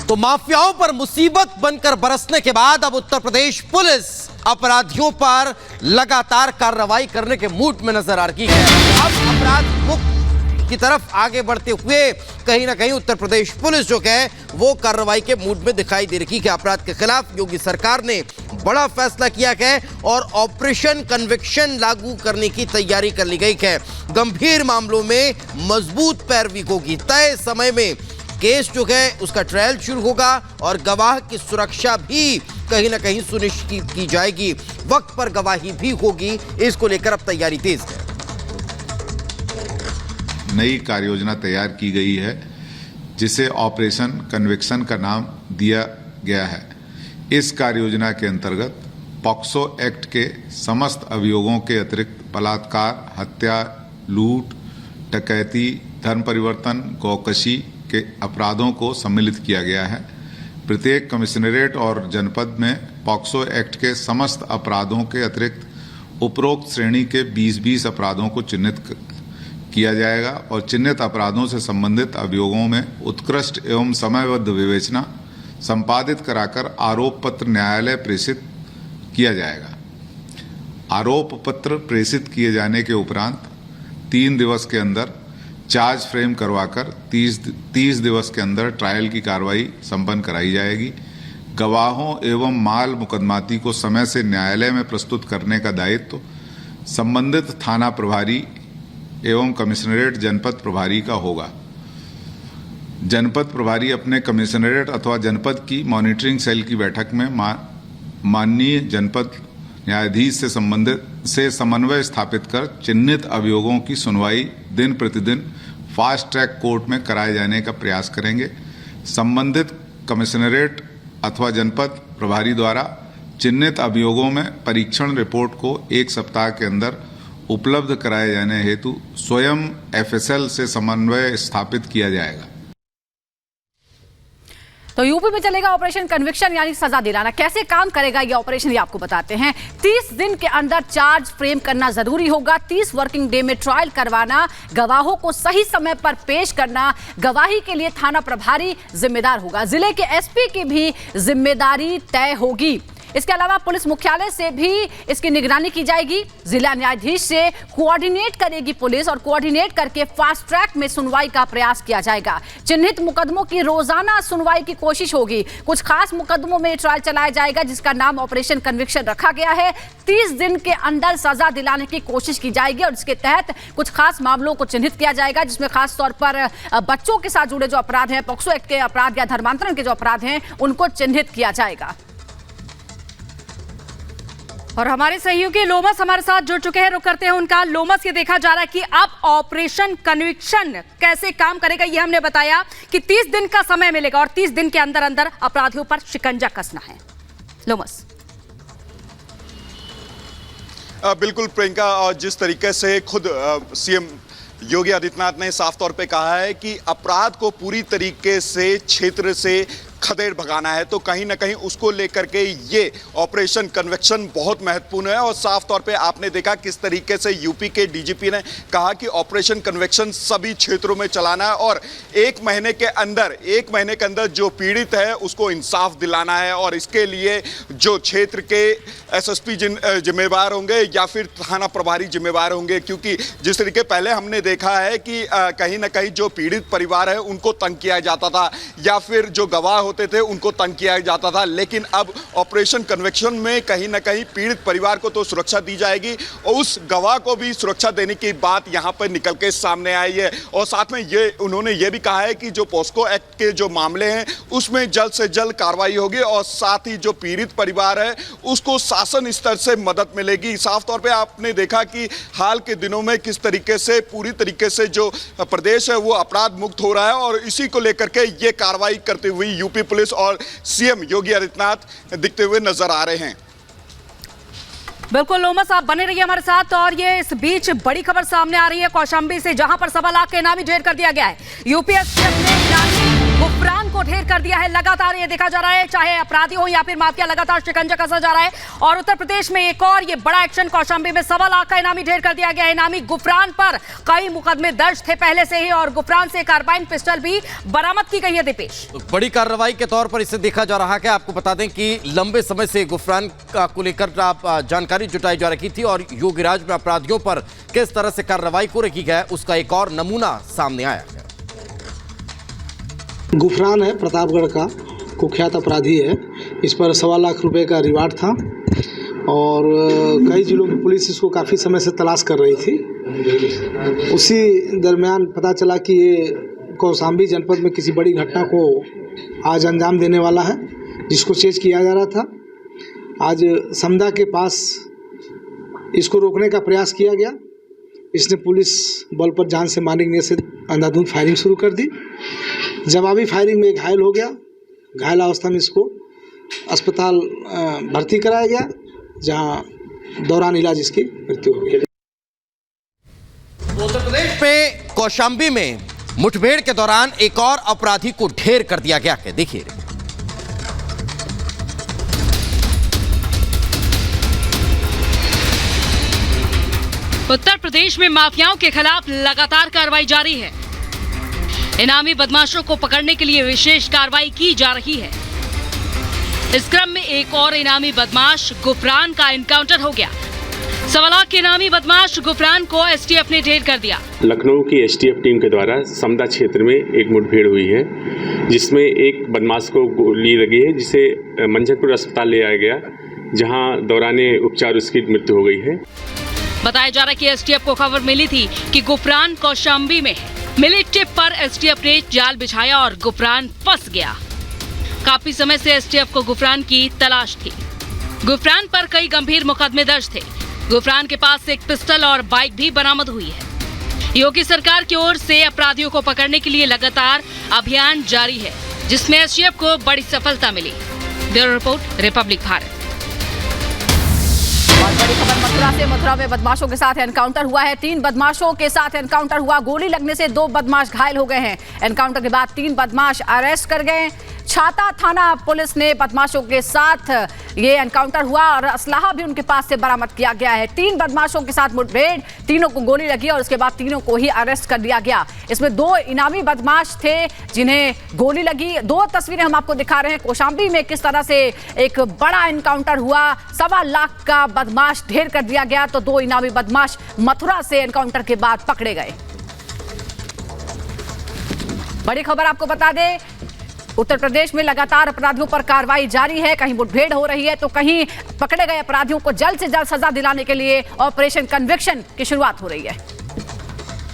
तो माफियाओं पर मुसीबत बनकर बरसने के बाद अब उत्तर प्रदेश पुलिस अपराधियों पर लगातार कार्रवाई करने के मूड में नजर आ रही है। अब अपराध मुक्त की तरफ आगे बढ़ते हुए कहीं ना कहीं उत्तर प्रदेश पुलिस जो है वो कार्रवाई के मूड में दिखाई दे रही है। अपराध के खिलाफ योगी सरकार ने बड़ा फैसला किया है और ऑपरेशन कन्विक्शन लागू करने की तैयारी कर ली गई है। गंभीर मामलों में मजबूत पैरवी होगी। तय समय में केस जो है उसका ट्रायल शुरू होगा और गवाह की सुरक्षा भी कहीं ना कहीं सुनिश्चित की जाएगी। वक्त पर गवाही भी होगी। इसको लेकर अब तैयारी तेज है। नई कार्य योजना तैयार की गई है जिसे ऑपरेशन कन्विक्शन का नाम दिया गया है। इस कार्य योजना के अंतर्गत पॉक्सो एक्ट के समस्त अभियोगों के अतिरिक्त बलात्कार, हत्या, लूट, डकैती, धर्म परिवर्तन, गौकशी के अपराधों को सम्मिलित किया गया है। प्रत्येक कमिश्नरेट और जनपद में पॉक्सो एक्ट के समस्त अपराधों के अतिरिक्त उपरोक्त श्रेणी के 20-20 अपराधों को चिन्हित किया जाएगा और चिन्हित अपराधों से संबंधित अभियोगों में उत्कृष्ट एवं समयबद्ध विवेचना संपादित कराकर आरोप पत्र न्यायालय प्रेषित किया जाएगा। आरोप पत्र प्रेषित किए जाने के उपरांत 3 दिवस के अंदर चार्ज फ्रेम करवाकर 30 दिवस के अंदर ट्रायल की कार्रवाई संपन्न कराई जाएगी। गवाहों एवं माल मुकदमाती को समय से न्यायालय में प्रस्तुत करने का दायित्व संबंधित थाना प्रभारी एवं कमिश्नरेट जनपद प्रभारी का होगा। जनपद प्रभारी अपने कमिश्नरेट अथवा जनपद की मॉनिटरिंग सेल की बैठक में माननीय जनपद न्यायाधीश से समन्वय स्थापित कर चिन्हित अभियोगों की सुनवाई दिन प्रतिदिन फास्ट ट्रैक कोर्ट में कराए जाने का प्रयास करेंगे। संबंधित कमिश्नरेट अथवा जनपद प्रभारी द्वारा चिन्हित अभियोगों में परीक्षण रिपोर्ट को 1 सप्ताह के अंदर उपलब्ध कराए जाने हेतु स्वयं एफएसएल से समन्वय स्थापित किया जाएगा। तो यूपी में चलेगा ऑपरेशन कन्विक्शन यानी सजा दिलाना। कैसे काम करेगा ये ऑपरेशन ये आपको बताते हैं। 30 दिन के अंदर चार्ज फ्रेम करना जरूरी होगा। 30 वर्किंग डे में ट्रायल करवाना, गवाहों को सही समय पर पेश करना, गवाही के लिए थाना प्रभारी जिम्मेदार होगा। जिले के एसपी की भी जिम्मेदारी तय होगी। इसके अलावा पुलिस मुख्यालय से भी इसकी निगरानी की जाएगी। जिला न्यायाधीश से कोऑर्डिनेट करेगी पुलिस और कोऑर्डिनेट करके फास्ट ट्रैक में सुनवाई का प्रयास किया जाएगा। चिन्हित मुकदमों की रोजाना सुनवाई की कोशिश होगी। कुछ खास मुकदमों में ट्रायल चलाया जाएगा जिसका नाम ऑपरेशन कन्विक्शन रखा गया है। 30 दिन के अंदर सजा दिलाने की कोशिश की जाएगी और इसके तहत कुछ खास मामलों को चिन्हित किया जाएगा जिसमें खास तौर पर बच्चों के साथ जुड़े जो अपराध हैं, पॉक्सो एक्ट के अपराध या धर्मांतरण के जो अपराध हैं, उनको चिन्हित किया जाएगा। और हमारे सहयोगी लोमस हमारे साथ जुड़ चुके हैं। रुक करते हैं उनका। लोमस, ये देखा जा रहा है कि अब ऑपरेशन कन्विक्शन कैसे काम करेगा ये हमने बताया कि 30 दिन का समय मिलेगा और 30 दिन के अंदर अंदर अपराधियों पर शिकंजा कसना है। लोमस। बिल्कुल प्रियंका, और जिस तरीके से खुद सीएम योगी आदित्यनाथ ने साफ तौर पे कहा है कि अपराध को पूरी तरीके से क्षेत्र से खदेड़ भगाना है, तो कहीं ना कहीं उसको लेकर के ये ऑपरेशन कन्विक्शन बहुत महत्वपूर्ण है। और साफ तौर पे आपने देखा किस तरीके से यूपी के डीजीपी ने कहा कि ऑपरेशन कन्विक्शन सभी क्षेत्रों में चलाना है और 1 महीने के अंदर जो पीड़ित है उसको इंसाफ दिलाना है। और इसके लिए जो क्षेत्र के एसएसपी जिम्मेवार होंगे या फिर थाना प्रभारी जिम्मेवार होंगे, क्योंकि जिस तरीके पहले हमने देखा है कि कहीं ना कहीं जो पीड़ित परिवार है उनको तंग किया जाता था या फिर जो गवाह होते थे उनको तंग किया जाता था, लेकिन अब ऑपरेशन कन्विक्शन में कहीं ना कहीं पीड़ित परिवार को तो सुरक्षा दी जाएगी और उस गवाह को भी सुरक्षा देने की बात यहां पर निकल के सामने आई है। और साथ में उन्होंने ये भी कहा है कि जो पॉक्सो एक्ट के जो मामले हैं उसमें जल्द से जल्द कार्रवाई होगी और साथ ही जो पीड़ित परिवार है उसको शासन स्तर से मदद मिलेगी। साफ तौर पर आपने देखा कि हाल के दिनों में किस तरीके से पूरी तरीके से जो प्रदेश है वो अपराध मुक्त हो रहा है और इसी को लेकर के ये कार्रवाई करते हुए यूपी पुलिस और सीएम योगी आदित्यनाथ दिखते हुए नजर आ रहे हैं। बिल्कुल लोमस, आप बने रहिए हमारे साथ। और ये इस बीच बड़ी खबर सामने आ रही है कौशाम्बी से, जहां पर 1.25 लाख का इनामी ढेर कर दिया गया है। यूपीएससी ने इनामी गुफरान को ढेर कर दिया है। लगातार ये देखा जा रहा है, चाहे अपराधी हो या फिर माफिया, लगातार शिकंजा कसा जा रहा है। और उत्तर प्रदेश में एक और ये बड़ा एक्शन, कौशाम्बी में 1.25 लाख का इनामी ढेर कर दिया गया है। इनामी गुफरान पर कई मुकदमे दर्ज थे पहले से ही, और गुफरान से कार्बाइन पिस्टल भी बरामद की गई है। दीपेश, तो बड़ी कार्रवाई के तौर पर इसे देखा जा रहा है। आपको बता दें कि लंबे समय से गुफरान को लेकर जानकारी जुटाई जा रही थी और योगीराज में अपराधियों पर किस तरह से कार्रवाई को रखी गई, उसका एक और नमूना सामने आया है। गुफरान है, प्रतापगढ़ का कुख्यात अपराधी है। इस पर 1.25 लाख रुपए का रिवार्ड था और कई जिलों की पुलिस इसको काफ़ी समय से तलाश कर रही थी। उसी दरमियान पता चला कि ये कौशाम्बी जनपद में किसी बड़ी घटना को आज अंजाम देने वाला है, जिसको चेज किया जा रहा था। आज समदा के पास इसको रोकने का प्रयास किया गया। इसने पुलिस बल पर जान से मारने से अंधाधुंध फायरिंग शुरू कर दी। जवाबी फायरिंग में घायल हो गया। घायल अवस्था में इसको अस्पताल भर्ती कराया गया, जहां दौरान इलाज इसकी मृत्यु हो गई। उत्तर प्रदेश में कौशाम्बी में मुठभेड़ के दौरान एक और अपराधी को ढेर कर दिया गया है। देखिए, उत्तर प्रदेश में माफियाओं के खिलाफ लगातार कार्रवाई जारी है। इनामी बदमाशों को पकड़ने के लिए विशेष कार्रवाई की जा रही है। इस क्रम में एक और इनामी बदमाश गुफरान का एनकाउंटर हो गया। 1.25 लाख के इनामी बदमाश गुफरान को एसटीएफ ने ढेर कर दिया। लखनऊ की एसटीएफ टीम के द्वारा समदा क्षेत्र में एक मुठभेड़ हुई है, जिसमें एक बदमाश को गोली लगी है, जिसे मंझनपुर अस्पताल ले आया गया, जहां दौरान उपचार उसकी मृत्यु हो गई है। बताया जा रहा है कि एसटीएफ को खबर मिली थी कि गुफरान कौशाम्बी में है। मिली टिप पर एसटीएफ ने जाल बिछाया और गुफरान फंस गया। काफी समय से एसटीएफ को गुफरान की तलाश थी। गुफरान पर कई गंभीर मुकदमे दर्ज थे। गुफरान के पास से एक पिस्टल और बाइक भी बरामद हुई है। योगी सरकार की ओर से अपराधियों को पकड़ने के लिए लगातार अभियान जारी है, जिसमें एसटीएफ को बड़ी सफलता मिली। Bureau report, Republic Bharat. बड़ी खबर मथुरा से। मथुरा में बदमाशों के साथ एनकाउंटर हुआ है। 3 बदमाशों के साथ एनकाउंटर हुआ। गोली लगने से 2 बदमाश घायल हो गए हैं। एनकाउंटर के बाद 3 बदमाश अरेस्ट कर गए। छाता थाना पुलिस ने बदमाशों के साथ ये एनकाउंटर हुआ और असलाहा भी उनके पास से बरामद किया गया है। 3 बदमाशों के साथ मुठभेड़, तीनों को गोली लगी और उसके बाद तीनों को ही अरेस्ट कर लिया गया। इसमें 2 इनामी बदमाश थे जिन्हें गोली लगी। 2 तस्वीरें हम आपको दिखा रहे हैं। कौशाम्बी में किस तरह से एक बड़ा एनकाउंटर हुआ, 1.25 लाख का बदमाश ढेर कर दिया गया, तो 2 इनामी बदमाश मथुरा से एनकाउंटर के बाद पकड़े गए। बड़ी खबर आपको बता दें, उत्तर प्रदेश में लगातार अपराधियों पर कार्रवाई जारी है। कहीं मुठभेड़ हो रही है तो कहीं पकड़े गए अपराधियों को जल्द से जल्द सजा दिलाने के लिए ऑपरेशन कन्विक्शन की शुरुआत हो रही है।